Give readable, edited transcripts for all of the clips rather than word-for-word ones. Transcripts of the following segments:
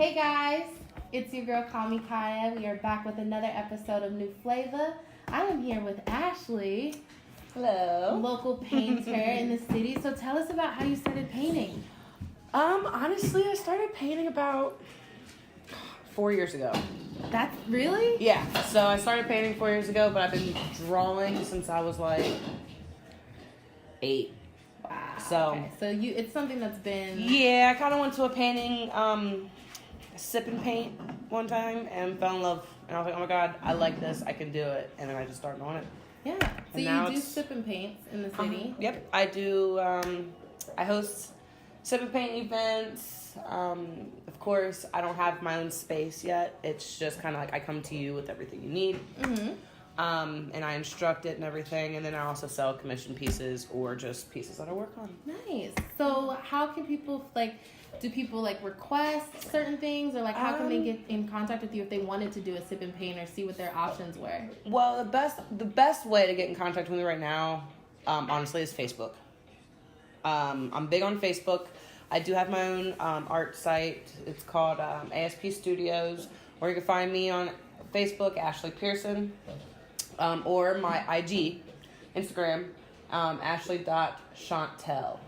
Hey guys, it's your girl Call Me Kaya. We are back with another episode of New Flava. I am here with Ashley. Hello. Local painter in the city. So tell us about how you started painting. Honestly, I started painting about 4 years ago. That's really? Yeah. So I started painting 4 years ago, but I've been drawing since I was like 8. Wow. So okay. So it's something that's been. Yeah, I kind of went to a painting, sip and paint one time and fell in love. And I was like, oh my god, I like this. I can do it. And then I just started on it. Yeah. So And you do sip and paints in the city. Yep. I do. I host sip and paint events. Of course, I don't have my own space yet. It's just kind of like I come to you with everything you need. Mm-hmm. And I instruct it and everything. And then I also sell commission pieces or just pieces that I work on. Nice. So how can people, do people request certain things, or how can they get in contact with you if they wanted to do a sip and paint or see what their options were? Well, the best way to get in contact with me right now, honestly, is Facebook. I'm big on Facebook. I do have my own art site. It's called ASP Studios, or you can find me on Facebook, Ashley Pearson, or my IG, Instagram, ashley.chantel, SHANTEL.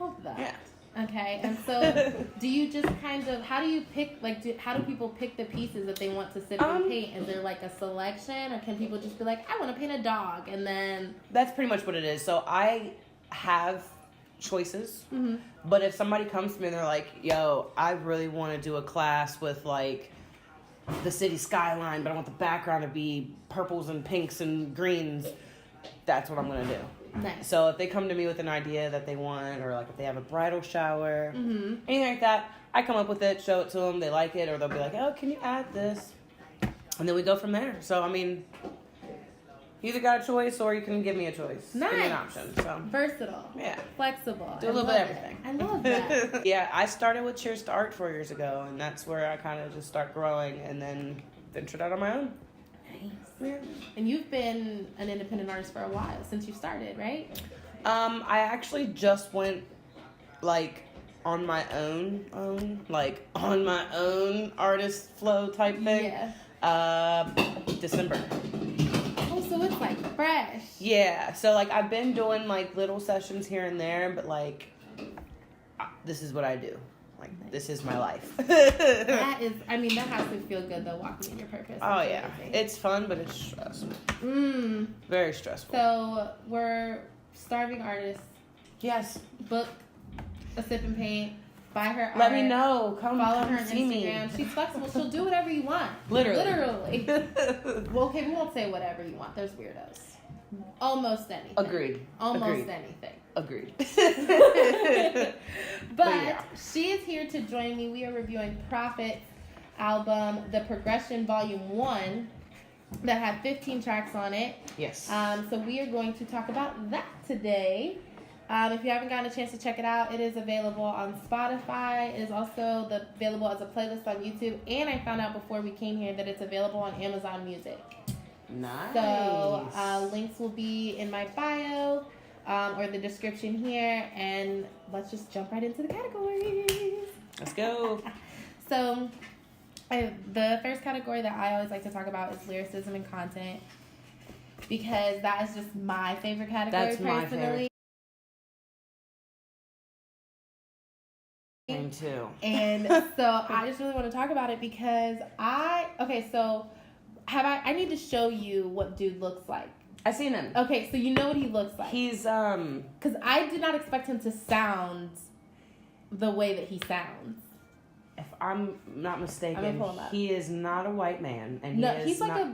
Love that. Yeah. Okay, and so do you just how do you pick, how do people pick the pieces that they want to sit and paint? Is there a selection, or can people just be like, I want to paint a dog, and then... That's pretty much what it is. So I have choices, mm-hmm. but if somebody comes to me and they're like, yo, I really want to do a class with the city skyline, but I want the background to be purples and pinks and greens, that's what I'm going to do. Nice. So if they come to me with an idea that they want, or if they have a bridal shower, mm-hmm. anything like that, I come up with it, show it to them, they like it, or they'll be like, oh, can you add this? And then we go from there. So, I mean, you either got a choice or you can give me a choice. Nice. Give me an option. So versatile. Yeah. Flexible. Do a little bit of everything. I love that. Yeah, I started with Cheers to Art 4 years ago, and that's where I kind of just start growing and then ventured out on my own. Nice. Yeah. And you've been an independent artist for a while, since you started, right? I actually just went on my own artist flow type thing. Yeah. December. Oh, so it's fresh. Yeah. So I've been doing little sessions here and there, but this is what I do. This is my life. That has to feel good though, walking in your purpose. Oh yeah. It's fun, but it's stressful. Very stressful. So we're starving artists. Yes. Book a sip and paint. Buy her art. Let me know. Come follow her on see Instagram. Me. She's flexible. She'll do whatever you want. Literally. Well, okay, we won't say whatever you want. There's weirdos. Almost anything. Agreed. Almost anything. Agreed. But yeah. She is here to join me. We are reviewing Prophet's album, The Progression Volume 1, that had 15 tracks on it. Yes. So we are going to talk about that today. If you haven't gotten a chance to check it out, it is available on Spotify. It is also available as a playlist on YouTube. And I found out before we came here that it's available on Amazon Music. Nice. So links will be in my bio or the description here. And let's just jump right into the categories. Let's go. So the first category that I always like to talk about is lyricism and content, because that is just my favorite category. That's personally. my favorite. Mine too. And so I just really want to talk about it because I need to show you what dude looks like. I've seen him. Okay, so you know what he looks like. He's because I did not expect him to sound the way that he sounds. If I'm not mistaken, I'm gonna pull him up. He is not a white man, and he's like a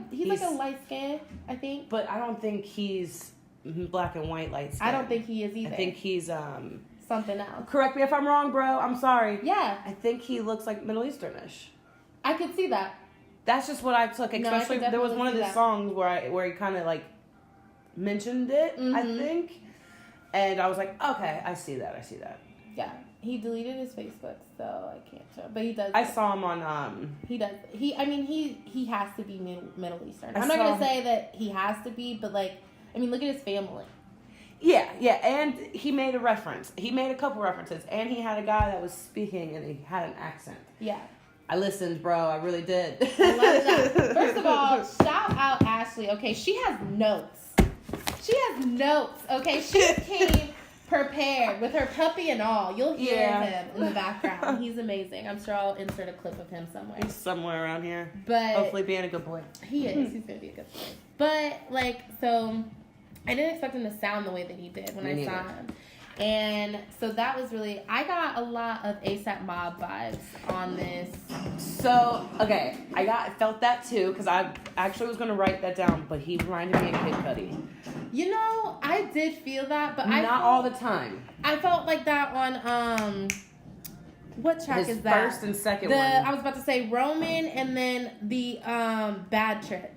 light skin, I think. But I don't think he's black and white light skin. I don't think he is either. I think he's something else. Correct me if I'm wrong, bro. I'm sorry. Yeah. I think he looks like Middle Easternish. I could see that. That's just what I took. Especially there was one of his songs where he kind of mentioned it. Mm-hmm. I think, and I was like, okay, I see that. Yeah. He deleted his Facebook, so I can't show. But he does. I saw him on. He does. He has to be Middle Eastern. I'm not gonna say that he has to be, but look at his family. Yeah, and he made a reference. He made a couple references, and he had a guy that was speaking, and he had an accent. Yeah. I listened, bro. I really did. I love that. First of all, shout out Ashley. Okay, she has notes. Okay, she came prepared with her puppy and all. You'll hear him in the background. He's amazing. I'm sure I'll insert a clip of him somewhere. He's somewhere around here. But hopefully being a good boy. He is. He's gonna be a good boy. But like, so I didn't expect him to sound the way that he did when I saw him. And so that was really, I got a lot of ASAP Mob vibes on this. So, okay, I felt that too, because I actually was going to write that down, but he reminded me of Kid Cudi. You know, I did feel that, but not all the time. I felt like that on, what track is that? First and second one. I was about to say Roman, and then the Bad Trip.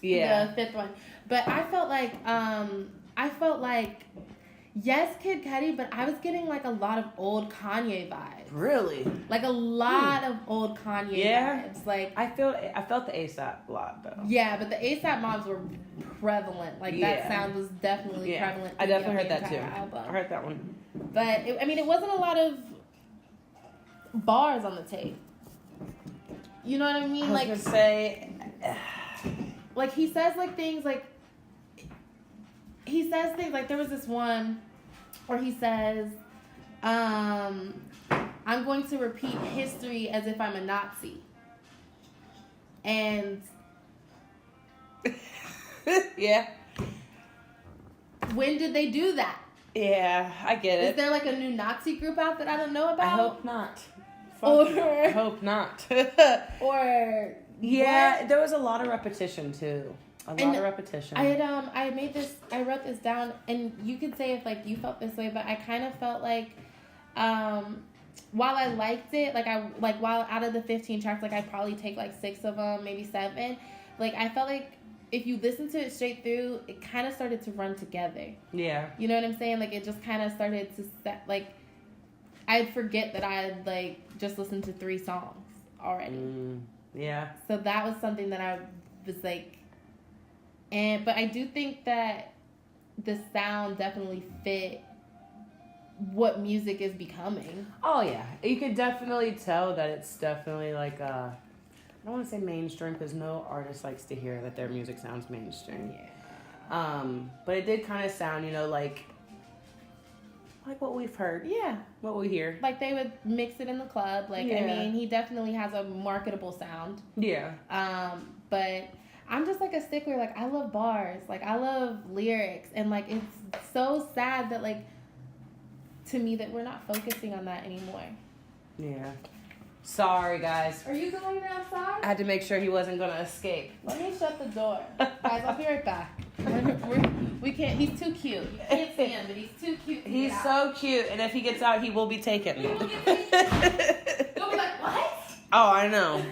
Yeah. The fifth one. But I felt like, yes, Kid Cudi, but I was getting like a lot of old Kanye vibes. Really? Like a lot of old Kanye vibes. Like I felt the ASAP a lot though. Yeah, but the ASAP mobs were prevalent. Like that sound was definitely prevalent. I definitely heard that too. Album. I heard that one. But it wasn't a lot of bars on the tape. You know what I mean? I was gonna say, like he says like things like. He says things like there was this one where he says, I'm going to repeat history as if I'm a Nazi. And yeah. When did they do that? Yeah, I get it. Is there like a new Nazi group out that I don't know about? I hope not. I hope not. Or yeah, what? there was a lot of repetition too. A lot of repetition. I wrote this down, and you could say if like you felt this way, but I kind of felt like, while I liked it, while out of the 15 tracks, like I'd probably take like 6 of them, maybe 7. Like I felt like if you listen to it straight through, it kind of started to run together. Yeah. You know what I'm saying? Like it just kind of started to set, like I'd forget that I had like just listened to 3 songs already. Yeah. So that was something that I was like. But I do think that the sound definitely fit what music is becoming. Oh, yeah. You could definitely tell that it's definitely like, I don't want to say mainstream because no artist likes to hear that their music sounds mainstream. Yeah. But it did kind of sound, like what we've heard. Yeah. What we hear. Like they would mix it in the club. Like, I mean, he definitely has a marketable sound. Yeah. But I'm just like a stickler. Like I love bars. Like I love lyrics. And like it's so sad that like to me that we're not focusing on that anymore. Yeah. Sorry guys. Are you going outside? I had to make sure he wasn't gonna escape. Let me shut the door. Guys, I'll be right back. We can't, he's too cute. You can't see him, but he's too cute. He's so cute, and if he gets out, he will be taken. He will get taken. You'll be like, what? Oh, I know.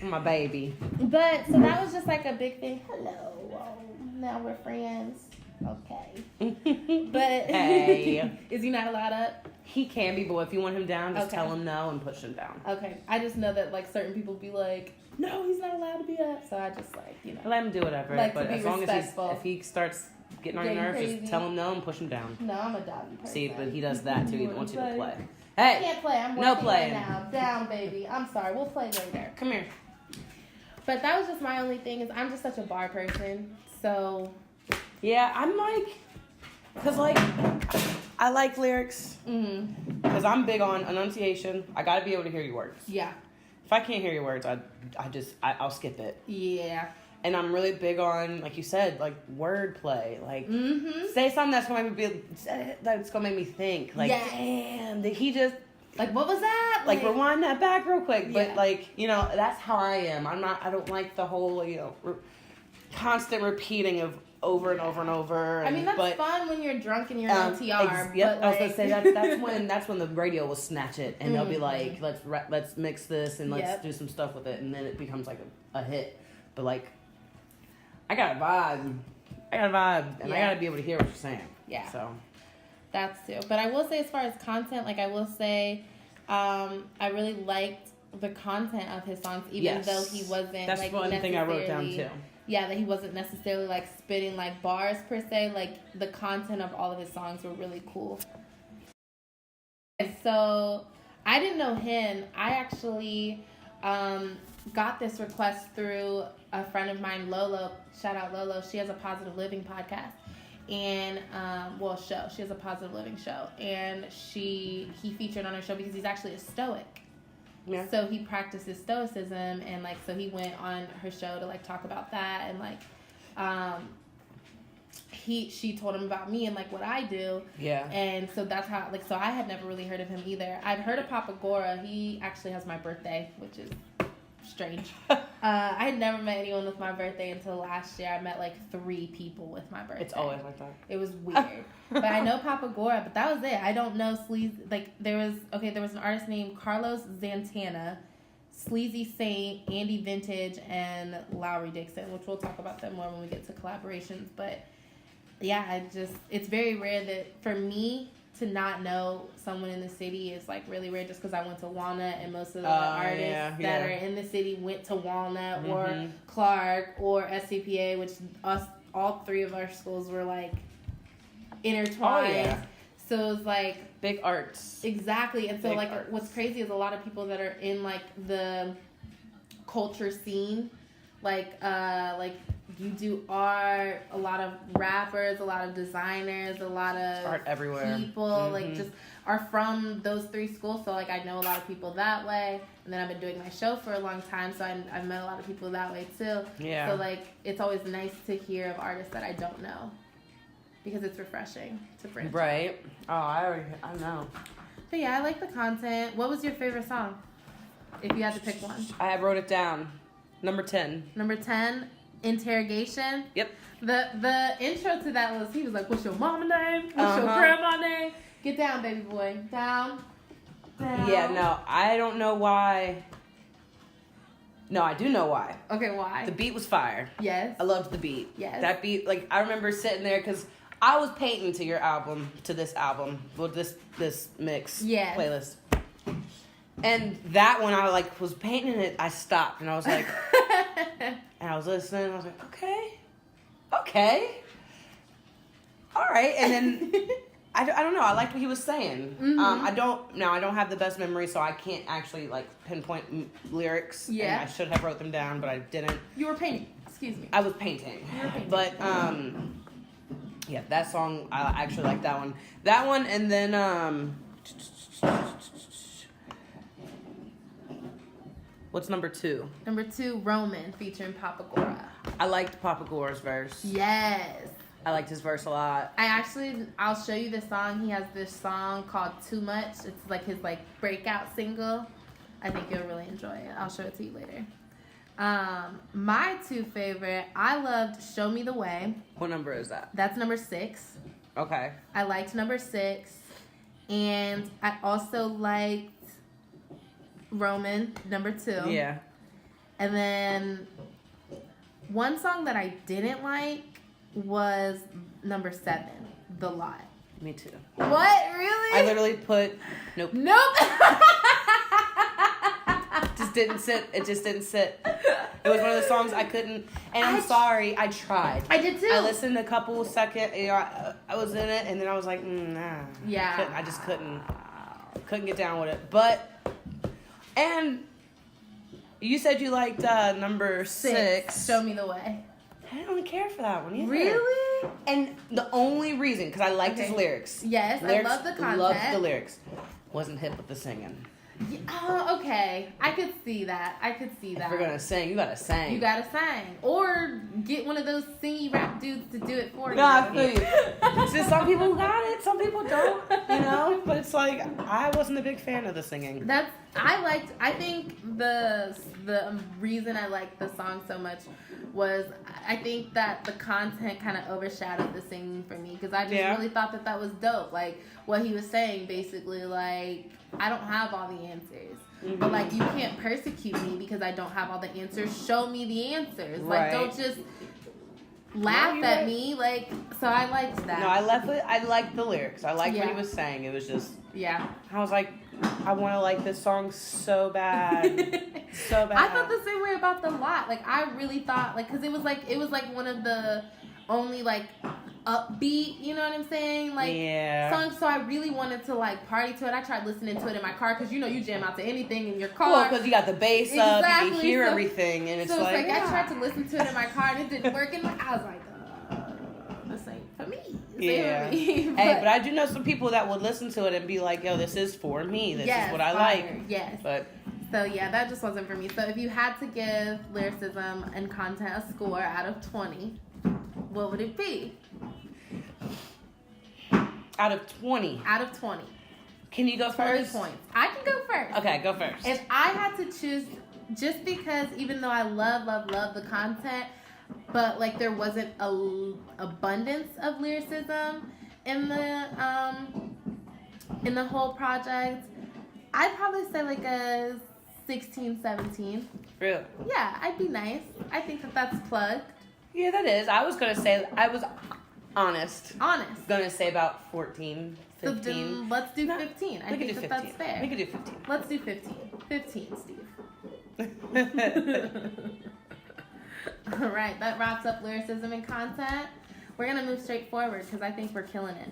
My baby. But, so that was just like a big thing. Hello. Whoa. Now we're friends. Okay. But, hey. Is he not allowed up? He can be, but if you want him down, just tell him no and push him down. Okay. I just know that like certain people be like, no, he's not allowed to be up. So I just like, Let him do whatever. Like but as long as if he starts getting on your nerves, crazy. Just tell him no and push him down. No, I'm a doggy person. See, but he does that too. He wants you to play. I Hey. can't play. I'm no working playing. right now. Down, baby. I'm sorry. We'll play later. Come here. But that was just my only thing is I'm just such a bar person. So. Yeah, I'm like, because like, I like lyrics. Because I'm big on enunciation. I got to be able to hear your words. Yeah. If I can't hear your words, I'll skip it. Yeah. And I'm really big on, like you said, like wordplay. Like, say something that's gonna make me think. Like, damn, did he just like what was that? Like rewind that back real quick. But Yeah. like, that's how I am. I don't like the whole constant repeating of over and over and over. I mean, that's fun when you're drunk and you're on TR. Yep, I was gonna say that's when the radio will snatch it and they'll be like, let's mix this and let's do some stuff with it, and then it becomes like a hit. But like, I got a vibe, and I gotta be able to hear what you're saying. Yeah. So that's too. But I will say, as far as content, like I will say, I really liked the content of his songs, even though he wasn't. That's like, one thing I wrote down too. that he wasn't necessarily like spitting like bars per se. Like the content of all of his songs were really cool. So I didn't know him. I actually got this request through a friend of mine, Lolo. Shout out Lolo. She has a positive living podcast. And show. She has a positive living show, and he featured on her show because he's actually a stoic. Yeah. So he practices stoicism, and like so he went on her show to like talk about that, and like she told him about me and like what I do. Yeah. And so that's how so I had never really heard of him either. I'd heard of Papa Gora. He actually has my birthday, which is strange. I had never met anyone with my birthday until last year. I met like 3 people with my birthday. It's always like that. It was weird. But I know Papa Gora, but that was it. I don't know Sleazy. Like there was an artist named Carlos Zantana, Sleazy Saint, Andy Vintage, and Lowry Dixon, which we'll talk about them more when we get to collaborations. But yeah, it's very rare that for me to not know someone in the city is like really rare, just because I went to Walnut, and most of the artists that are in the city went to Walnut or Clark or SCPA, which all 3 of our schools were like intertwined. Oh, yeah. So it was like big arts. Exactly. And so like arts. What's crazy is a lot of people that are in like the culture scene, like you do art, a lot of rappers, a lot of designers, a lot of art everywhere. People like just are from those 3 schools. So like I know a lot of people that way, and then I've been doing my show for a long time, so I've met a lot of people that way too. Yeah. So like it's always nice to hear of artists that I don't know, because it's refreshing to branch. Right. Oh, I know. But yeah, I like the content. What was your favorite song, if you had to pick one? I wrote it down. Number 10. Number 10. Interrogation. Yep. The intro to that was, he was like, "What's your mama name? What's your grandma name? Get down, baby boy. Down. Yeah, no, I don't know why. No, I do know why. Okay, why? The beat was fire. Yes. I loved the beat. Yes. That beat, like, I remember sitting there because I was painting to your album, to this album, well, this mix playlist. And that when I like was painting it, I stopped and I was like, and I was listening. And I was like, okay, all right. And then I don't know. I liked what he was saying. I don't have the best memory, so I can't actually like pinpoint lyrics. Yeah. And I should have wrote them down, but I didn't. You were painting. Excuse me. I was painting. You were painting. But yeah, that song I actually like that one. That one, and then what's number 2? Number 2, Roman, featuring Papa Gora. I liked Papa Gora's verse. Yes. I liked his verse a lot. I'll show you the song. He has this song called Too Much. It's like his like breakout single. I think you'll really enjoy it. I'll show it to you later. My 2 favorite, I loved Show Me the Way. What number is that? That's number 6. Okay. I liked number 6. And I also liked Roman, number 2. Yeah. And then one song that I didn't like was number 7, The Lot. Me too. What? Really? I literally put nope. Just didn't sit. It just didn't sit. It was one of the songs I couldn't. And I'm sorry, I tried. I did too. I listened a couple seconds. You know, I was in it, and then I was like, nah. Yeah. I just couldn't get down with it. But and you said you liked number 6. Show Me the Way. I don't care for that one either. Really? And the only reason, because I liked his lyrics. Yes, I love the content. Loved the lyrics. Wasn't hip with the singing. Yeah, oh, okay. I could see that. If we're gonna sing, you gotta sing. You gotta sing. Or get one of those singy rap dudes to do it for you. No, I feel you. It's just some people got it, some people don't, you know? But it's like, I wasn't a big fan of the singing. I think the reason I liked the song so much was I think that the content kind of overshadowed the singing for me, because I just really thought that was dope. Like what he was saying, basically, like, I don't have all the answers. Mm-hmm. But like, you can't persecute me because I don't have all the answers. Show me the answers. Like, don't just laugh at me. Like, so I liked that. No, I liked the lyrics. I liked what he was saying. It was just Yeah. I was like, I want to like this song so bad. So bad. I felt the same way about The Lot. Like, I really thought, like, because it was like one of the only, like, upbeat, you know what I'm saying? Like, songs. So I really wanted to, like, party to it. I tried listening to it in my car because, you know, you jam out to anything in your car. Well, because you got the bass up, you can hear so, everything, and it's so like, I tried to listen to it in my car, and it didn't work. And I was like, this ain't for me. Yeah. But I do know some people that would listen to it and be like, yo, this is for me. This is what I like. Yes. But so, yeah, that just wasn't for me. So if you had to give lyricism and content a score out of 20, what would it be? Out of 20. Out of 20. Can you go 20 first? points. I can go first. Okay, go first. If I had to choose, just because even though I love the content, but like there wasn't a abundance of lyricism in the whole project, I'd probably say like a 16, 17. Really? Yeah, I'd be nice. I think that's plugged. Yeah, that is. I was going to say, I was honest. Honest. Going to say about 14, 15. So then let's do 15. I think that's fair. We could do 15. Let's do 15. 15, Steve. All right, that wraps up lyricism and content. We're going to move straight forward because I think we're killing it.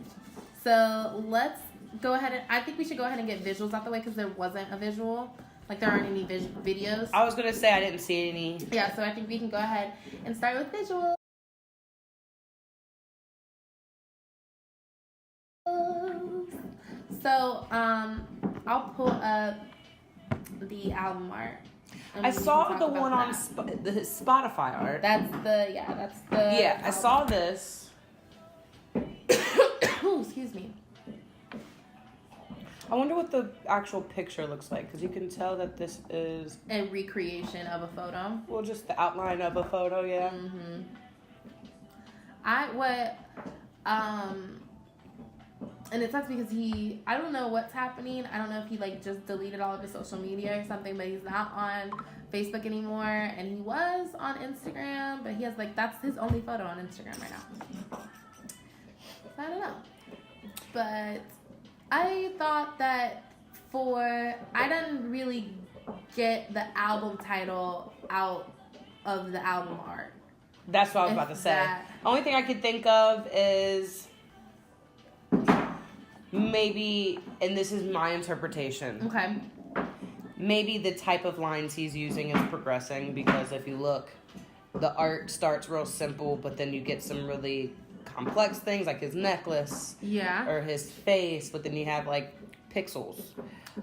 So let's go ahead and, I think we should go ahead and get visuals out the way because there wasn't a visual. Like there aren't any videos. I was going to say I didn't see any. Yeah, so I think we can go ahead and start with visuals. So, I'll pull up the album art. I saw the one on the Spotify art. That's the. Yeah, I saw this. Ooh, excuse me. I wonder what the actual picture looks like, because you can tell that this is a recreation of a photo. Well, just the outline of a photo, yeah. Mm-hmm. And it sucks because I don't know what's happening. I don't know if he like just deleted all of his social media or something, but he's not on Facebook anymore, and he was on Instagram, but he has like, that's his only photo on Instagram right now. I don't know. But I thought that I didn't really get the album title out of the album art. That's what I was about to say. Only thing I could think of is maybe, and this is my interpretation. Okay. Maybe the type of lines he's using is progressing, because if you look, the art starts real simple, but then you get some really complex things like his necklace. Yeah. Or his face, but then you have like pixels.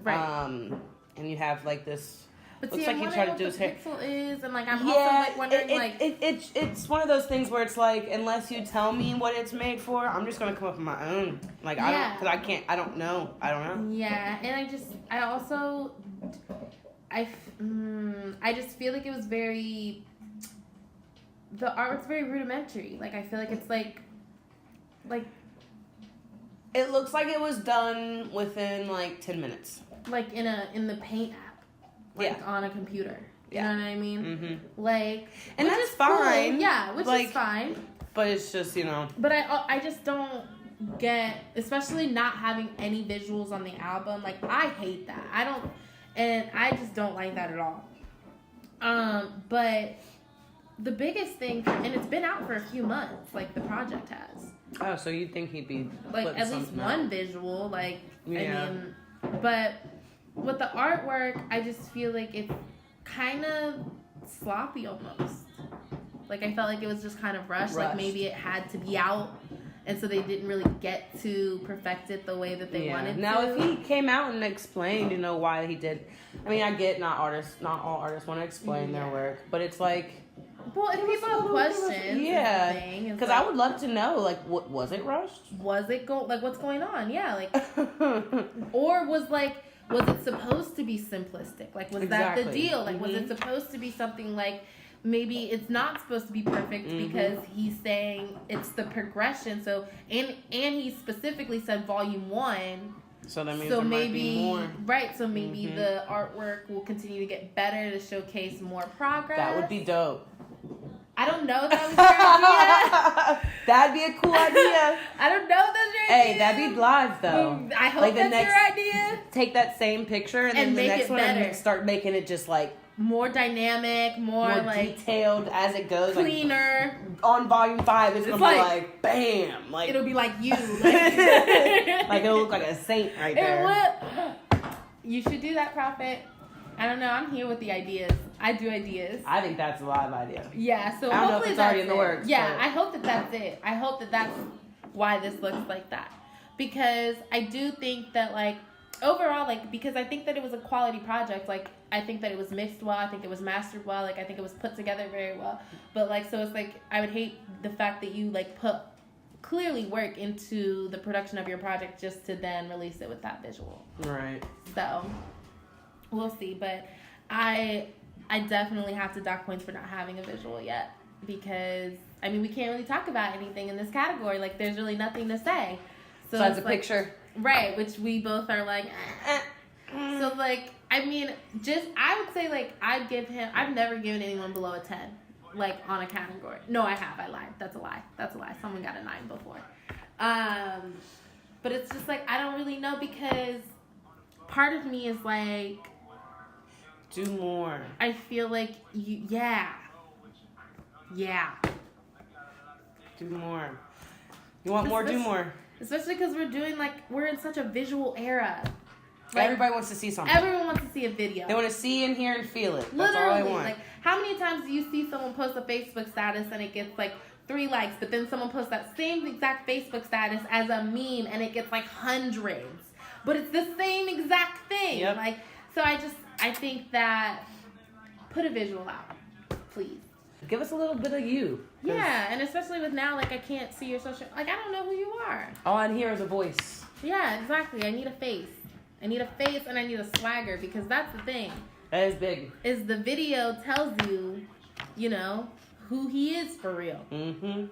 Right. And you have like this. But looks see, like he tried to do his hair. Pixel is, and like I'm also like wondering it's one of those things where it's like, unless you tell me what it's made for, I'm just gonna come up with my own. Like I don't know. Yeah, and I just feel like it was the art was very rudimentary. Like I feel like it's like. It looks like it was done within like 10 minutes. Like in the Paint app. Like on a computer. You know what I mean? Mm-hmm. Like, and that's fine. Cool. Yeah, which is fine. But it's just, But I just don't get, especially not having any visuals on the album. Like, I hate that. I just don't like that at all. But the biggest thing, and it's been out for a few months, like the project has. Oh, so you'd think he'd be like at least one visual, like I mean, but with the artwork, I just feel like it's kind of sloppy almost. Like I felt like it was just kind of rushed. Like maybe it had to be out, and so they didn't really get to perfect it the way that they wanted now, to. if he came out and explained, why he did. I mean, I get not all artists want to explain their work, but it's like. Well, if people have questions, because I would love to know, like, what was it rushed? Was it what's going on? Yeah, like, or was it supposed to be simplistic? Like, was that the deal? Like, was it supposed to be something like maybe it's not supposed to be perfect because he's saying it's the progression. So and he specifically said volume 1. So that means might be more. Right, so maybe the artwork will continue to get better to showcase more progress. That would be dope. I don't know if that was your idea. That'd be a cool idea. I don't know if that's your idea. Hey, that'd be live though. I hope that's your idea. Take that same picture and then the make next it one better. and start making it just like more dynamic, more like detailed as it goes. Cleaner. Like, on volume 5, it's gonna be like bam. Like it'll be like you. Like it'll look like a saint right there. It will. You should do that, Prophet. I don't know. I'm here with the ideas. I do ideas. I think that's a live idea. Yeah. So I don't know if hopefully it's already that's in the works. Yeah. But I hope that that's it. I hope that that's why this looks like that. Because I do think that like overall, like because I think that it was a quality project. Like I think that it was mixed well. I think it was mastered well. Like I think it was put together very well. But like so it's like I would hate the fact that you like put clearly work into the production of your project just to then release it with that visual. Right. So we'll see, but I definitely have to dock points for not having a visual yet because I mean we can't really talk about anything in this category. Like there's really nothing to say. So besides a like, picture, right? Which we both are like. So like I mean, just I would say like I've never given anyone below a 10, like on a category. No, I have. I lied. That's a lie. Someone got a 9 before. But it's just like I don't really know because part of me is like. Do more. I feel like yeah. Do more. You want more? Do more. Especially because we're in such a visual era. Like, everybody wants to see something. Everyone wants to see a video. They want to see and hear and feel it. Literally, that's all I want. Like how many times do you see someone post a Facebook status and it gets like 3 likes, but then someone posts that same exact Facebook status as a meme and it gets like hundreds, but it's the same exact thing. Yep. Like so, I think that put a visual out, please. Give us a little bit of you. Yeah, and especially with now, like I can't see your social. Like I don't know who you are. All I hear is a voice. Yeah, exactly. I need a face. I need a face and I need a swagger because that's the thing. That is big. Is the video tells you, you know, who he is for real. Mm-hmm.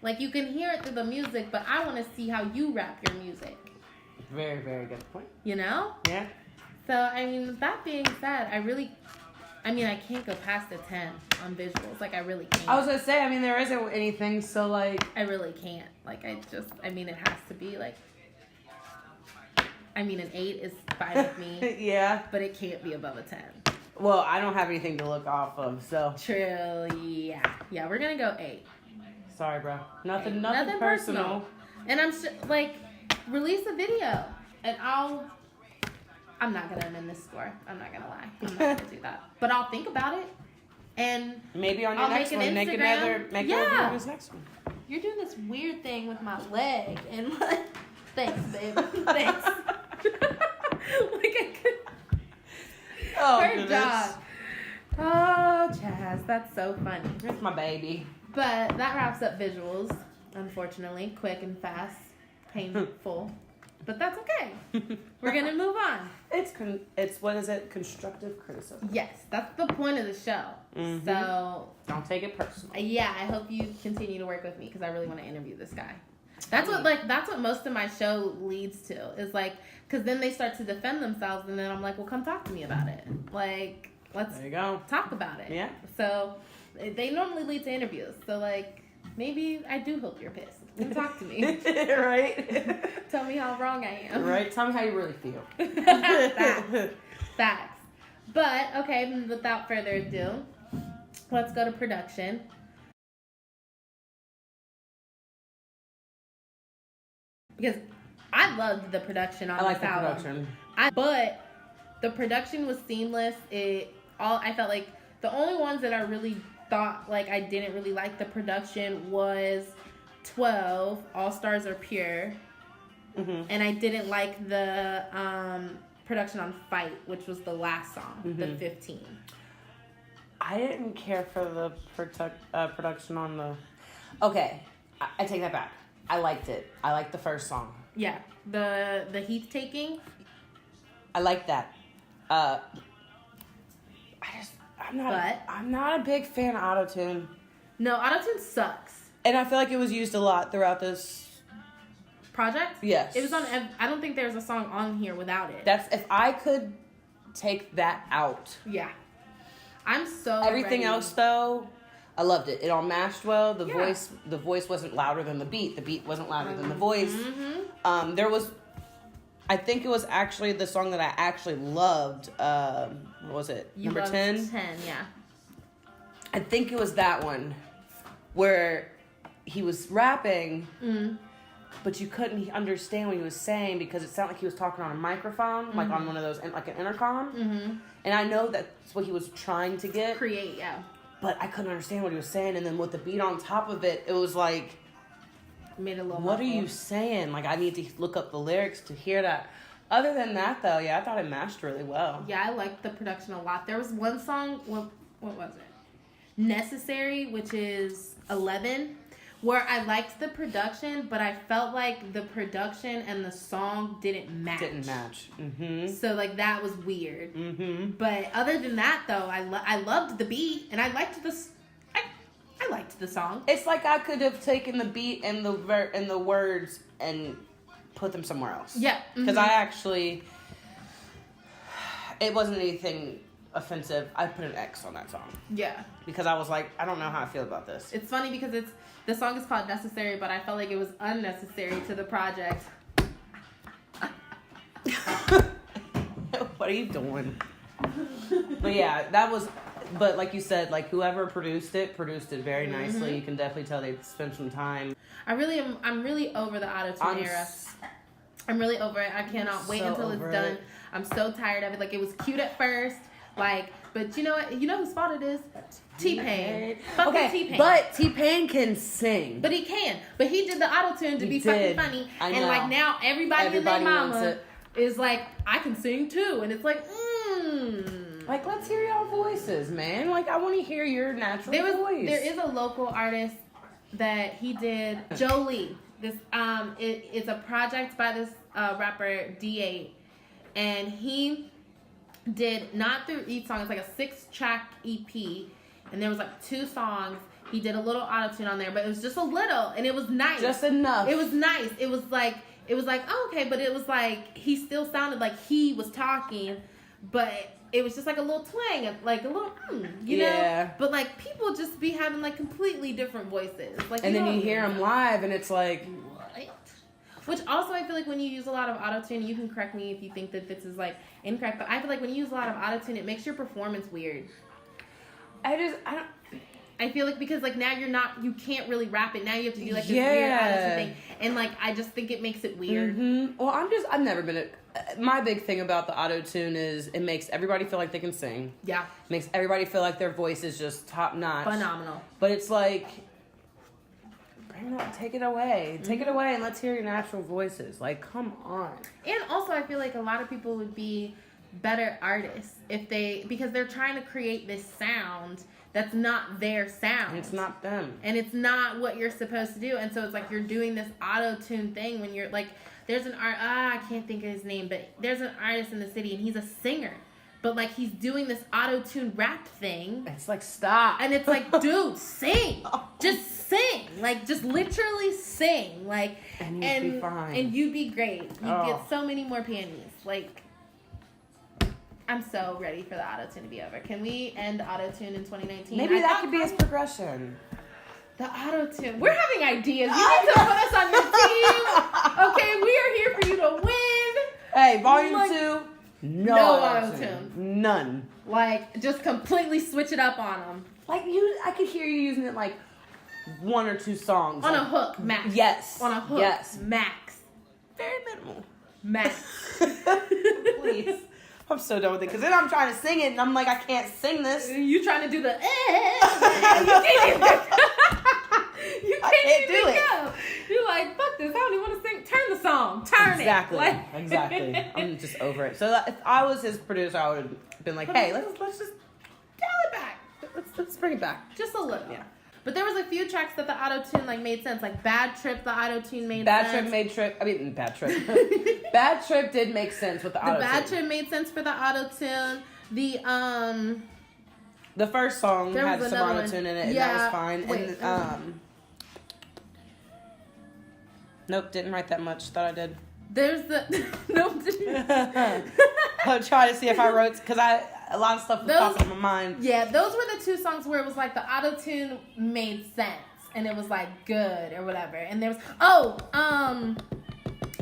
Like you can hear it through the music, but I want to see how you rap your music. Very, very good point. You know? Yeah. So, I mean, with that being said, I can't go past a 10 on visuals. Like, I really can't. I was going to say, I mean, there isn't anything, so, like... I really can't. Like, it has to be, like... an 8 is fine with me. Yeah. But it can't be above a 10. Well, I don't have anything to look off of, so... True, yeah. Yeah, we're going to go 8. Sorry, bro. Nothing personal. And I'm release a video. And I'm not going to amend this score. I'm not going to lie. I'm not going to do that. But I'll think about it. And maybe on your next one, make another review of his next one. You're doing this weird thing with my leg. And thanks, babe. Thanks. Her job. Oh, Chaz, that's so funny. It's my baby. But that wraps up visuals, unfortunately. Quick and fast. Painful. But that's okay. We're going to move on. It's what is it? Constructive criticism. Yes, that's the point of the show. Mm-hmm. So don't take it personal. Yeah, I hope you continue to work with me because I really want to interview this guy. That's what most of my show leads to is like, because then they start to defend themselves and then I'm like, well, come talk to me about it. Like, let's there you go. Talk about it. Yeah. So they normally lead to interviews. So like, maybe I do hope you're pissed. Come talk to me. Right. Tell me how wrong I am. Right. Tell me how you really feel. Facts. But, okay, without further ado, let's go to production. Because I loved the production on this album. Production. But the production was seamless. I felt like the only ones that I really thought like I didn't really like the production was 12, All Stars Are Pure. Mm-hmm. And I didn't like the production on Fight, which was the last song, mm-hmm. the 15. I didn't care for the production on the... Okay, I take that back. I liked it. I liked the first song. Yeah, the Heath taking. I like that. I'm not a big fan of Autotune. No, Autotune sucks. And I feel like it was used a lot throughout this project. Yes, it was on. I don't think there's a song on here without it. That's if I could take that out. Yeah, I'm so everything ready. Else though. I loved it. It all matched well. The Yeah. voice wasn't louder than the beat. The beat wasn't louder than the voice. Mm-hmm. There was, I think it was actually the song that I actually loved. What was it? You Number loved 10? 10, yeah. I think it was that one where he was rapping, but you couldn't understand what he was saying because it sounded like he was talking on a microphone, like on one of those, like an intercom. Mm-hmm. And I know that's what he was trying to get. Create, yeah. But I couldn't understand what he was saying. And then with the beat on top of it, it was like, Made it a little what are muffled. you saying? Like, I need to look up the lyrics to hear that. Other than that, though, yeah, I thought it matched really well. Yeah, I liked the production a lot. There was one song, what was it? Necessary, which is 11, where I liked the production, but I felt like the production and the song didn't match. Mm-hmm. So, like, that was weird. Mm-hmm. But other than that, though, I loved the beat, and I liked I liked the song. It's like I could have taken the beat and the words and put them somewhere else. Yeah. Because I actually, it wasn't anything offensive. I put an X on that song. Yeah. Because I was like, I don't know how I feel about this. It's funny because the song is called Necessary, but I felt like it was unnecessary to the project. What are you doing? But yeah, that was, but like you said, like whoever produced it very nicely. You can definitely tell they spent some time. I'm really over the Autotune era. I'm really over it. I cannot wait until it's done. I'm so tired of it. Like, it was cute at first, like, but you know what? You know whose fault it is? T-Pain. Fucking T-Pain. But T-Pain can sing. But he can. But he did the Autotune to be fucking funny. I know. And like now everybody and their wants mama it. is like, I can sing too. And it's like, Like, let's hear y'all voices, man. Like, I want to hear your natural voice. There is a local artist that he did, Jolie. This it's a project by this rapper D8, and he did not through each song. It's like a 6-track EP, and there was like 2 songs. He did a little autotune on there, but it was just a little, and it was nice. Just enough. It was nice. It was like oh, okay, but it was like he still sounded like he was talking, but it was just like a little twang, like a little, you know? But like people just be having like completely different voices. Like, and then you hear them live and it's like, what? Which also I feel like when you use a lot of autotune, you can correct me if you think that this is like incorrect, but I feel like when you use a lot of autotune, it makes your performance weird. I feel like because like now you can't really rap it. Now you have to do like this weird autotune thing. And like, I just think it makes it weird. Mm-hmm. Well, I've never been my big thing about the autotune is it makes everybody feel like they can sing. Yeah. It makes everybody feel like their voice is just top notch. Phenomenal. But it's like, take it away. Take it away and let's hear your natural voices. Like, come on. And also I feel like a lot of people would be better artists because they're trying to create this sound that's not their sound. It's not them. And it's not what you're supposed to do. And so it's like you're doing this auto-tune thing when you're like, there's an I can't think of his name, but there's an artist in the city and he's a singer. But like he's doing this auto-tune rap thing. It's like, stop. And it's like, dude, sing. Just sing. Like, just literally sing. Like, and you'd be fine. And you'd be great. You'd get so many more panties. Like, I'm so ready for the auto-tune to be over. Can we end auto-tune in 2019? Maybe that could be his progression. The auto-tune. We're having ideas. You need to put us on your team. Okay, we are here for you to win. Hey, volume 2, no auto-tune. None. Like, just completely switch it up on them. Like, I could hear you using it like 1 or 2 songs. On like, a hook, max. Yes. On a hook, yes. max. Very minimal. Max. Please. I'm so done with it because then I'm trying to sing it and I'm like, I can't sing this. You trying to do the you can't do it. You're like, fuck this. I don't even want to sing. Turn the song. Turn exactly. it. Exactly. I'm just over it. So if I was his producer, I would have been like, hey, let's just dial it back. Let's bring it back. Just a little. Yeah. But there was a few tracks that the auto-tune like made sense. Like Bad Trip, the auto-tune made sense. Bad Trip did make sense with the auto-tune. The Bad Trip made sense for the auto-tune. The first song had some auto-tune in it, and that was fine. Wait, and nope, didn't write that much. Thought I did. There's the nope. I'll try to see if I wrote because a lot of stuff was popping in my mind. Yeah, those were the 2 songs where it was like the auto-tune made sense. And it was like good or whatever. And there was,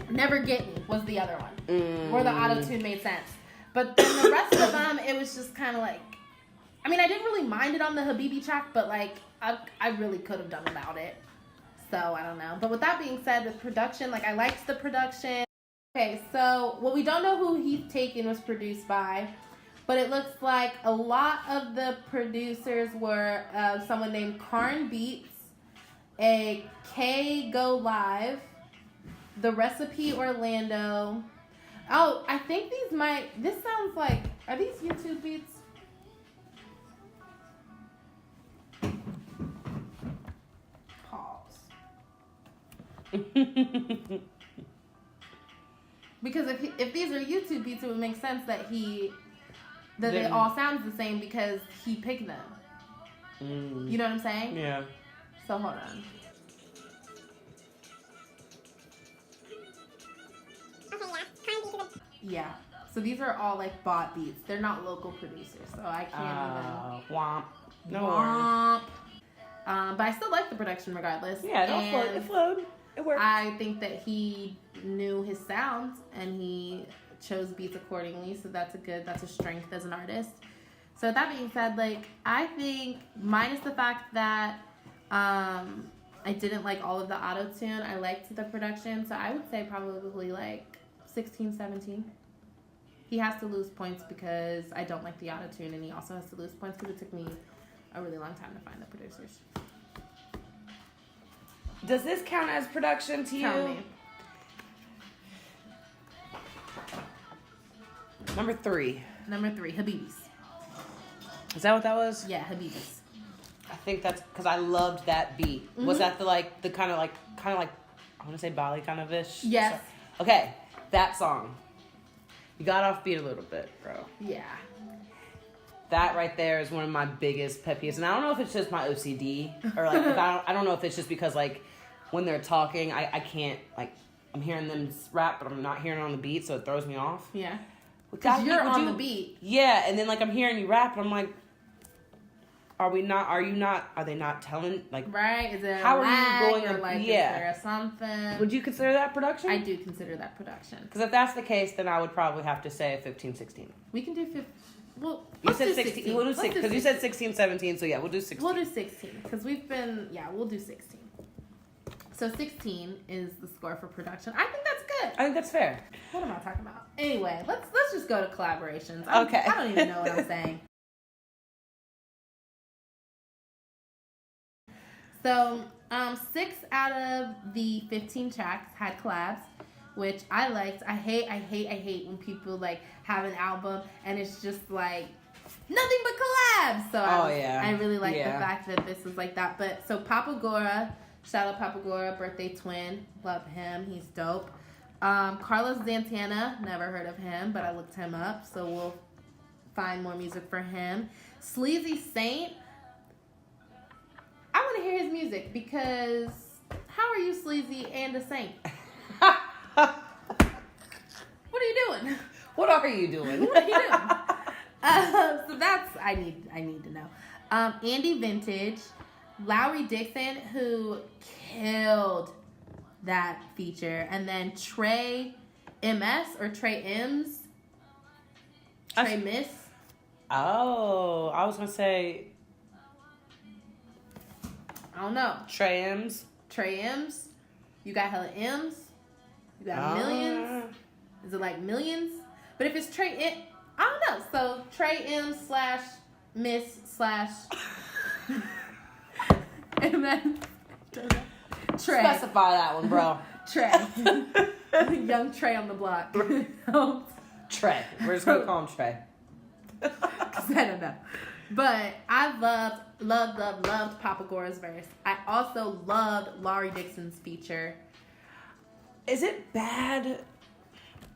Never Get Me was the other one. Where the auto-tune made sense. But then the rest of them, it was just kind of like, I mean, I didn't really mind it on the Habibi track, but like, I really could have done without it. So, I don't know. But with that being said, the production, like, I liked the production. Okay, so, what we don't know who Heath Taken was produced by, but it looks like a lot of the producers were someone named Karn Beats, a K Go Live, The Recipe Orlando. Oh, I think this sounds like, are these YouTube beats? Pause. Because if these are YouTube beats, it would make sense that they all sound the same because he picked them. You know what I'm saying? Yeah. So hold on. Yeah. So these are all like bot beats. They're not local producers, so I can't even. Womp. No Womp. But I still like the production regardless. Yeah, it flowed. It worked. I think that he knew his sound and he chose beats accordingly. So that's a strength as an artist. So that being said, like, I think minus the fact that I didn't like all of the auto-tune, I liked the production. So I would say probably like 16, 17. He has to lose points because I don't like the auto-tune, and he also has to lose points because it took me a really long time to find the producers. Does this count as production to you? Tell me. Number 3, Habibis. Is that what that was? Yeah, Habibis. I think that's because I loved that beat. Mm-hmm. Was that the kind of like I want to say Bali kind of ish? Yes. So, okay, that song. You got off beat a little bit, bro. Yeah. That right there is one of my biggest pet peeves, and I don't know if it's just my OCD or like if I don't know if it's just because like when they're talking, I can't like I'm hearing them rap, but I'm not hearing it on the beat, so it throws me off. Yeah. Because you're on the beat. Yeah, and then like I'm hearing you rap, and I'm like, are they not telling like? Right? Is it how a lag are you going? Or like, yeah. Is there something? Would you consider that production? I do consider that production. Because if that's the case, then I would probably have to say 15, 16. We can do 15. Well, you said 16. We'll do 6 because you said 16, 17. So yeah, we'll do 16. We'll do 16 because we'll do 16. So 16 is the score for production. I think that's good. I think that's fair. What am I talking about? Anyway, let's just go to collaborations. Okay. I don't even know what I'm saying. So 6 out of the 15 tracks had collabs, which I liked. I hate when people like have an album and it's just like nothing but collabs. So I really like the fact that this was like that. But so Papa Gora, shout out Papa Gora, birthday twin, love him, he's dope. Carlos Santana, never heard of him, but I looked him up, so we'll find more music for him. Sleazy Saint, I want to hear his music because how are you sleazy and a saint? What are you doing? What are you doing? What are you doing? So that's I need to know. Andy Vintage, Lowry Dixon, who killed that feature, and then Trey MS or Trey M's. Trey Miss. Oh, I was gonna say. I don't know. Trey M's. Trey M's. You got hella M's. You got millions. Is it like millions? But if it's Trey M, I don't know. So Trey M / Miss / and then Trey. Specify that one, bro. Trey. Young Trey on the block. Trey. We're just gonna call him Trey. Cause I don't know. But I loved Papa Gora's verse. I also loved Laurie Dixon's feature. Is it bad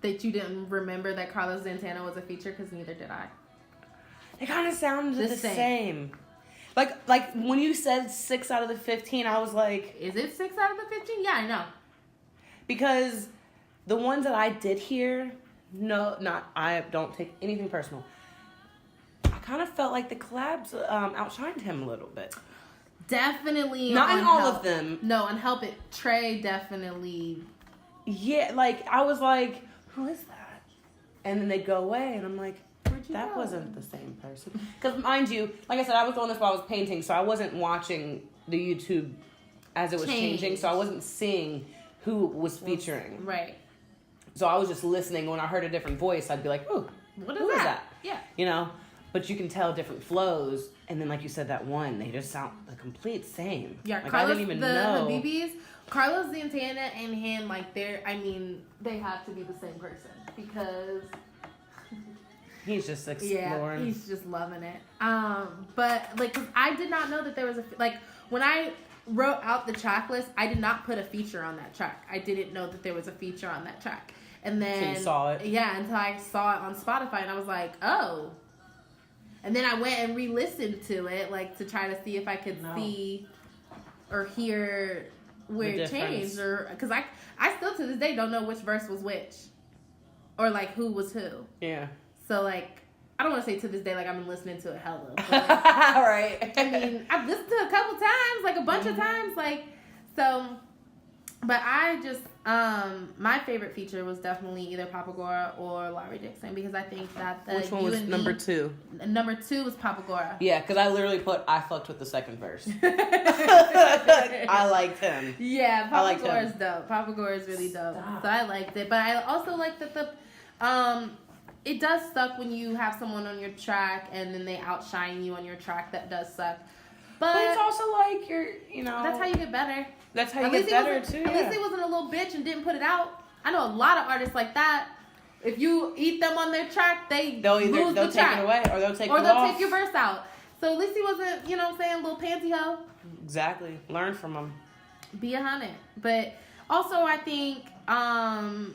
that you didn't remember that Carlos Santana was a feature? Because neither did I. It kind of sounded the same. Like when you said 6 out of the 15, I was like, is it 6 out of the 15? Yeah, I know. Because the ones that I did hear, I don't take anything personal. kind of felt like the collabs outshined him a little bit. Definitely. Not in all of them. No, on Help It, Trey definitely. Yeah, like, I was like, who is that? And then they go away, and I'm like, that wasn't the same person. Because, mind you, like I said, I was doing this while I was painting, so I wasn't watching the YouTube as it was changing, so I wasn't seeing who was featuring. Right. So I was just listening. When I heard a different voice, I'd be like, ooh, who is that? Yeah. You know? But you can tell different flows, and then like you said, that one, they just sound the complete same. Yeah, like, Carlos, I didn't even know. The Habibis, Carlos Santana and him, like, they have to be the same person because he's just exploring. Yeah, he's just loving it. But like, 'cause I did not know that there was when I wrote out the track list, I did not put a feature on that track. I didn't know that there was a feature on that track, and then until you saw it. Yeah, until I saw it on Spotify, and I was like, oh. And then I went and re-listened to it, like, to try to see if I could see or hear where it changed, or because I still to this day don't know which verse was which, or like who was who. Yeah. So like, I don't want to say to this day like I've been listening to it hella. But, like, right. I mean, I've listened to it a couple times, like a bunch of times, like so. But I just my favorite feature was definitely either Papagora or Larry Dixon, because I think that the which one was number 2? Number 2 was Papagora. Yeah, because I literally I fucked with the second verse. I liked him. Yeah, Papagora is dope. Papagora is really dope. So I liked it, but I also like that the it does suck when you have someone on your track and then they outshine you on your track. That does suck. But it's also like that's how you get better. That's how you get better too. At least he wasn't a little bitch and didn't put it out. I know a lot of artists like that. If you eat them on their track, they'll take it away or they'll take your verse out. So at least he wasn't, you know what I'm saying, little panty hoe. Exactly. Learn from him. Be 100. But also I think, I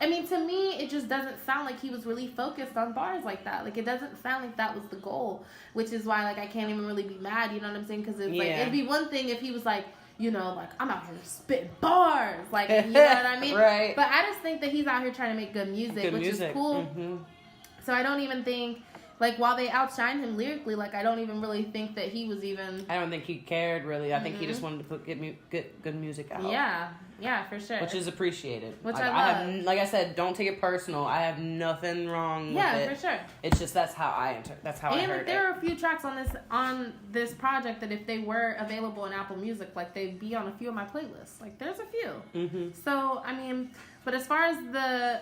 mean, to me, it just doesn't sound like he was really focused on bars like that. Like, it doesn't sound like that was the goal, which is why, like, I can't even really be mad, you know what I'm saying? Because it's like, it'd be one thing if he was like, you know, like, I'm out here spitting bars, like, you know what I mean? Right. But I just think that he's out here trying to make good music, which is cool. Mm-hmm. So I don't even think, like, while they outshine him lyrically, like, I don't even really think that he was even... I don't think he cared, really. I think he just wanted to get good music out. Yeah, for sure. Which is appreciated. Which like, I love. Like I said, don't take it personal. I have nothing wrong with it. Yeah, for sure. It's just that's how I I heard it. And there are a few tracks on this project that if they were available in Apple Music, like, they'd be on a few of my playlists. Like, there's a few. Mm-hmm. So, I mean, but as far as the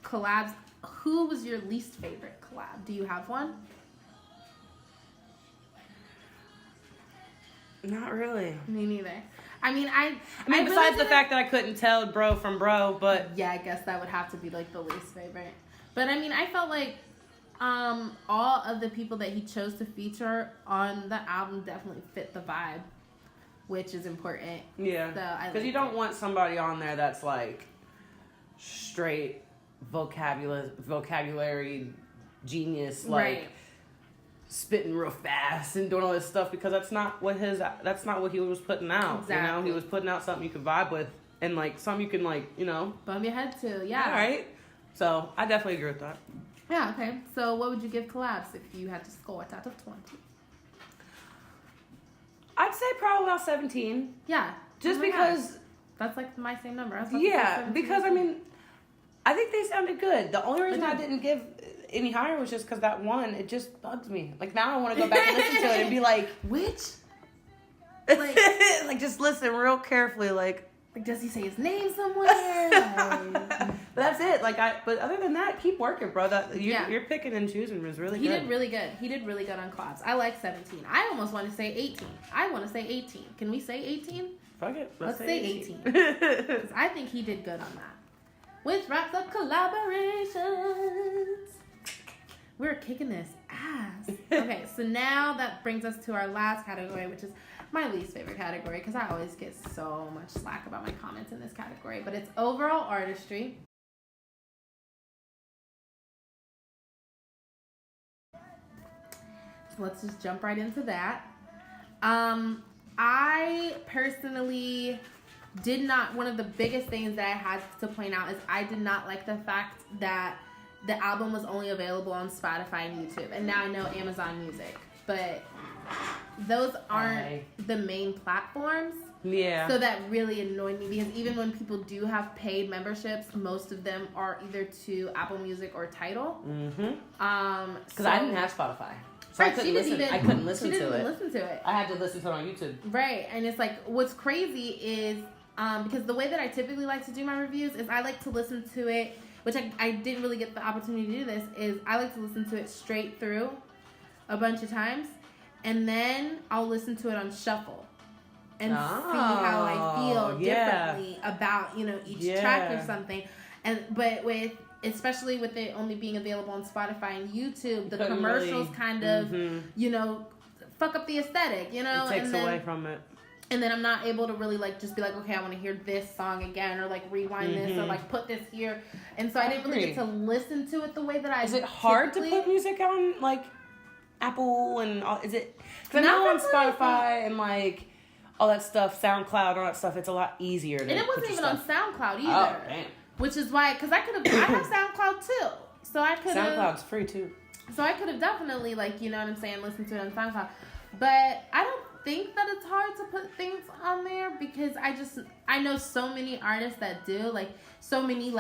collabs, who was your least favorite collab? Do you have one? Not really. Me neither. I mean, besides the fact that I couldn't tell bro from bro, but... Yeah, I guess that would have to be, like, the least favorite. But, I mean, I felt like all of the people that he chose to feature on the album definitely fit the vibe, which is important. Yeah. Because you don't want somebody on there that's, like, straight vocabulary genius, like... Right. Spitting real fast and doing all this stuff, because that's not what he was putting out. Exactly. You know, he was putting out something you could vibe with and like something you can like, you know, bump your head to. Yeah. All right. So I definitely agree with that. Yeah. Okay. So what would you give Collabs if you had to score it out of 20? I'd say probably about 17. Yeah. Just because that's like my same number. Because I mean, I think they sounded good. The only reason I didn't give any higher was just because that one, it just bugs me. Like, now I want to go back and listen to it and be like, which? Like just listen real carefully. Like, does he say his name somewhere? But that's it. But other than that, keep working, bro. You're picking and choosing was really good. He did really good. He did really good on Collabs. I like 17. I almost want to say 18. I want to say 18. Can we say 18? Fuck it. Let's say 18. Because I think he did good on that. Which wraps up collaborations. We're kicking this ass. Okay, so now that brings us to our last category, which is my least favorite category, because I always get so much slack about my comments in this category, but it's overall artistry. So let's just jump right into that. I personally one of the biggest things that I had to point out is I did not like the fact that the album was only available on Spotify and YouTube, and now I know Amazon Music, but those aren't the main platforms. Yeah. So that really annoyed me, because even when people do have paid memberships, most of them are either to Apple Music or Tidal. Because I didn't have Spotify. So right, I couldn't listen to it. Listen to it. I had to listen to it on YouTube. Right, and it's like, what's crazy is, because the way that I typically like to do my reviews is I like to listen to it, which I didn't really get the opportunity to do this, is I like to listen to it straight through a bunch of times, and then I'll listen to it on shuffle and see how I feel differently about, each track or something. But especially with it only being available on Spotify and YouTube, the commercials kind of, fuck up the aesthetic, It takes away from it. And then I'm not able to really, just be like, okay, I want to hear this song again, or, rewind this, or, put this here. And so I didn't really get to listen to it the way that I Is it hard to put music on, Apple and all? Is it? Because I know on Spotify and, all that stuff, SoundCloud, all that stuff, it's a lot easier to And it wasn't even on SoundCloud either. Oh, damn. Which is why, because I have SoundCloud too. So I could have. SoundCloud's free too. So I could have definitely, listened to it on SoundCloud. But I don't think that it's hard to put things on there, because I know so many artists that do, so many,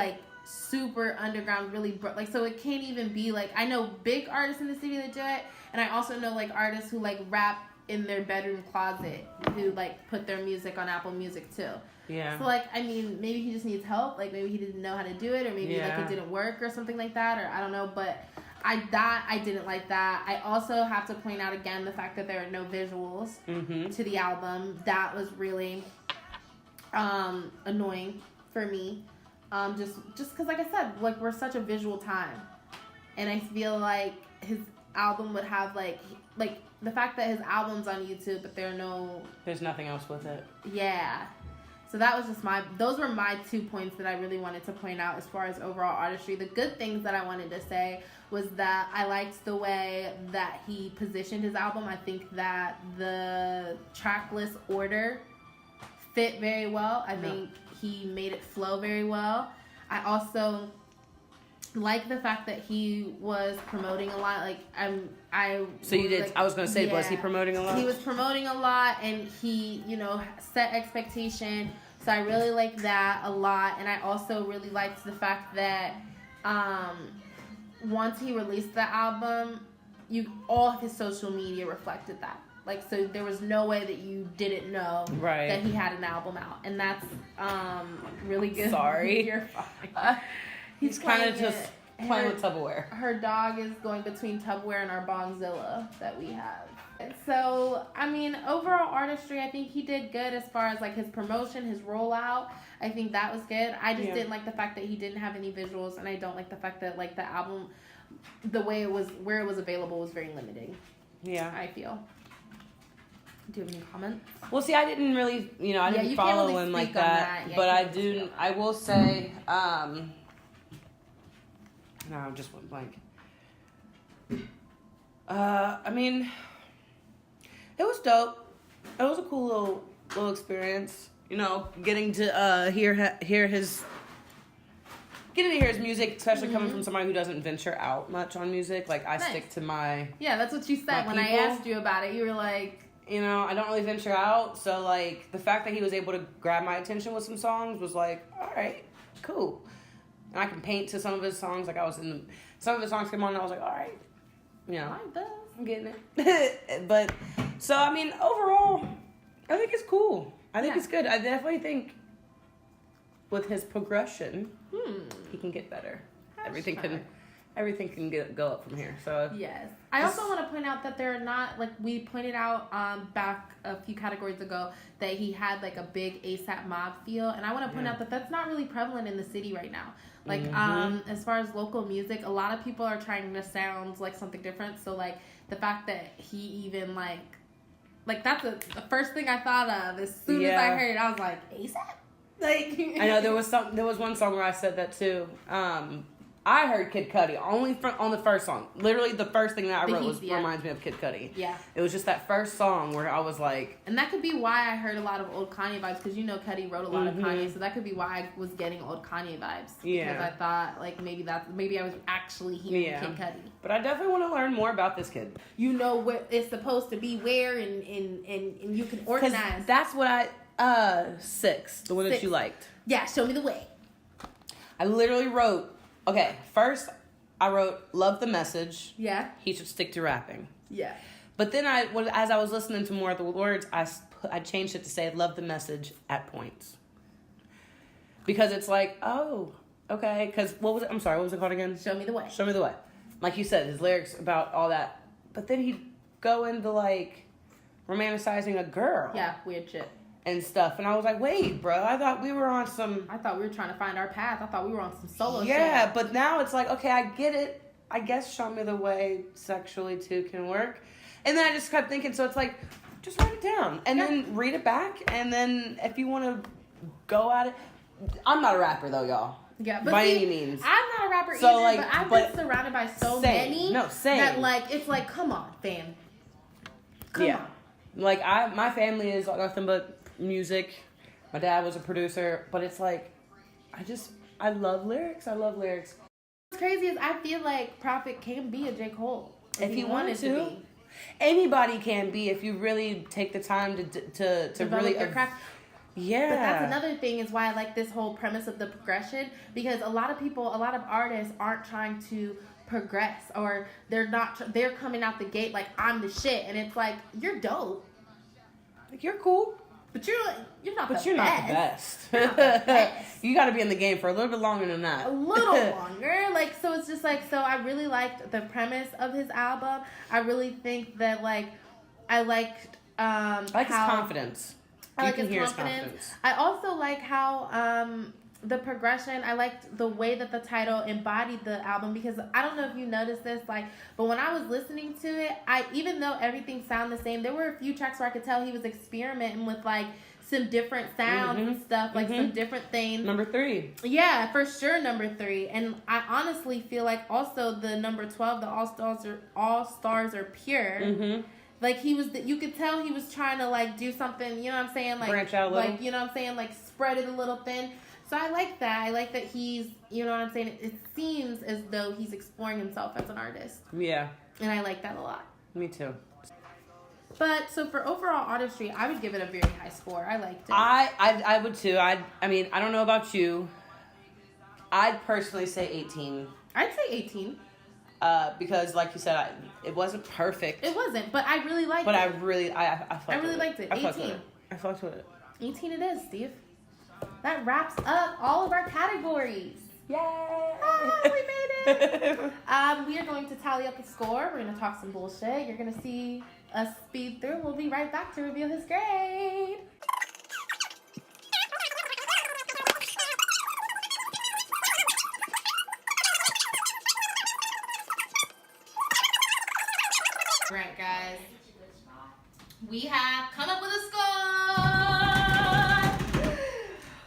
super underground, really, so it can't even be, I know big artists in the city that do it, and I also know, artists who, rap in their bedroom closet, who, put their music on Apple Music, too. Yeah. So, maybe he just needs help, maybe he didn't know how to do it, or maybe, it didn't work or something like that, or I don't know, but I didn't like that. I also have to point out again the fact that there are no visuals to the album. That was really annoying for me. Just because, like I said, we're such a visual time, and I feel like his album would have the fact that his album's on YouTube, but there's nothing else with it. Yeah. So that was just those were my 2 points that I really wanted to point out as far as overall artistry. The good things that I wanted to say was that I liked the way that he positioned his album. I think that the track list order fit very well. I think he made it flow very well. I also like the fact that he was promoting a lot. I was gonna say, was he promoting a lot? He was promoting a lot, and he, set expectation. So I really liked that a lot, and I also really liked the fact that once he released the album, all of his social media reflected that. So there was no way that you didn't know that he had an album out, and that's really good. Sorry, you're fine. He's kind of just playing with Tupperware. Her dog is going between Tupperware and our Bongzilla that we have. So, overall artistry, I think he did good as far as, his promotion, his rollout. I think that was good. I just didn't like the fact that he didn't have any visuals, and I don't like the fact that, the album, the way it was, where it was available was very limiting. Yeah. I feel. Do you have any comments? Well, see, I didn't really, I didn't follow really him like that. But I will say, no, I just went blank. It was dope. It was a cool little experience. Getting to hear his music, especially coming from somebody who doesn't venture out much on music. I stick to my that's what you said when I asked you about it. You were like, I don't really venture out. So the fact that he was able to grab my attention with some songs was all right, cool. And I can paint to some of his songs. Some of his songs came on, and I was like, all right, I'm getting it. But so overall, I think it's cool. I think it's good. I definitely think with his progression, he can get better. Everything can go up from here. So yes. I also want to point out that they're not, we pointed out back a few categories ago that he had a big ASAP Mob feel, and I want to point out that that's not really prevalent in the city right now. As far as local music, a lot of people are trying to sound like something different. So the fact that he even that's the first thing I thought of as soon as I heard it. I was like, ASAP. I know there was one song where I said that too. I heard Kid Cudi only on the first song. Literally, the first thing that I wrote Yeah. reminds me of Kid Cudi. Yeah. It was just that first song where I was like... And that could be why I heard a lot of old Kanye vibes, because you know Cudi wrote a lot of Kanye, so that could be why I was getting old Kanye vibes. Yeah. Because I thought, like, maybe I was actually hearing Kid Cudi. But I definitely want to learn more about this kid. You know what it's supposed to be where, and you can organize. That's what I... 6, the one that you liked. Yeah, show me the way. I literally wrote... Okay, first... I wrote, love the message. Yeah. He should stick to rapping. Yeah. But then as I was listening to more of the words, I changed it to say, love the message at points. Because it's like, oh, okay. Because what was it? I'm sorry, what was it called again? Show me the way. Show me the way. Like you said, his lyrics about all that. But then he'd go into like romanticizing a girl. Yeah, weird shit. And stuff. And I was like, wait, bro, I thought we were on some... I thought we were trying to find our path. I thought we were on some solo shit. Yeah, but now it's like, okay, I get it. I guess show me the way sexually too can work. And then I just kept thinking, so it's like, just write it down. And then read it back. And then if you want to go at it... I'm not a rapper though, y'all. Yeah, but by see, any means. I'm not a rapper So, either, like, but I've but been surrounded by so same. many No, same. that, like, it's like, come on, fam. Come on. Like, my family is nothing but music. My dad was a producer, but it's like, I love lyrics. I love lyrics. What's crazy is I feel like Prophet can be a J. Cole If he wanted to. be. Anybody can be if you really take the time to Develop really... your craft. Yeah. But that's another thing is why I like this whole premise of the progression, because a lot of artists aren't trying to progress, or they're coming out the gate like, I'm the shit, and it's like, you're dope. Like, you're cool. But you're not the best. Not the best. You're not the best. You got to be in the game for a little bit longer than that. A little longer. Like, so it's just like, so I really liked the premise of his album. I really think that, like, I liked I like his confidence. I like his confidence. I also like how the progression, I liked the way that the title embodied the album, because I don't know if you noticed this, like, but when I was listening to it, even though everything sounded the same, there were a few tracks where I could tell he was experimenting with, like, some different sounds and stuff, like some different things. Number 3. Yeah, for sure, number 3. And I honestly feel like also the number 12, the All Stars are Pure. Like, you could tell he was trying to, like, do something, you know what I'm saying? Like, branch out a little. Like, you know what I'm saying? Like, spread it a little thin. So I like that. I like that he's, you know what I'm saying? It seems as though he's exploring himself as an artist. Yeah. And I like that a lot. Me too. But, so for overall artistry, I would give it a very high score. I liked it. I would too. I mean, I don't know about you. I'd personally say 18. I'd say 18. Because, like you said, it wasn't perfect. It wasn't, but I really liked it. But I really liked it. 18. I fucked with it. 18 it is, Steve. That wraps up all of our categories. Yay! Ah, we made it. We are going to tally up the score. We're going to talk some bullshit. You're going to see us speed through. We'll be right back to reveal his grade. Right, guys. We have come up with a score.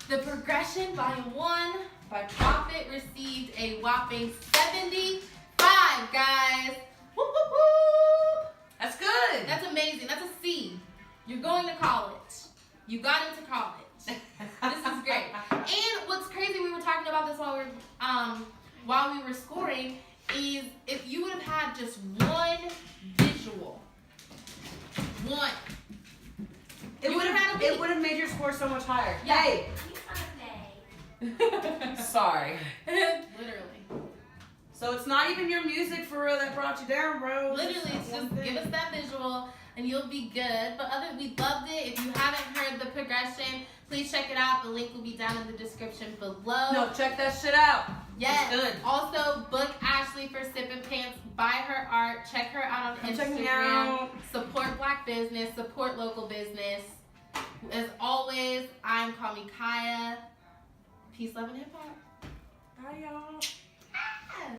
The Progression Volume 1 by Prophet received a whopping 75, guys. Whoop, whoop, whoop. That's good. That's amazing. That's a C. You're going to college. You got into college. This is great. And what's crazy, we were talking about this while we were scoring, is if you would have had just one visual, it would have made your score so much higher. Yeah. Hey. Sorry. Literally. So it's not even your music for real that brought you down, bro. Literally, it's just give us that visual and you'll be good. But we loved it. If you haven't heard the progression, please check it out. The link will be down in the description below. No, check that shit out. Yes. It's good. Also, book Ashley for Sippin' Pants. Buy her art. Check her out on Instagram. Out. Support Black business. Support local business. As always, I'm Call Me Kaya. Peace, love, and hip hop. Bye, y'all.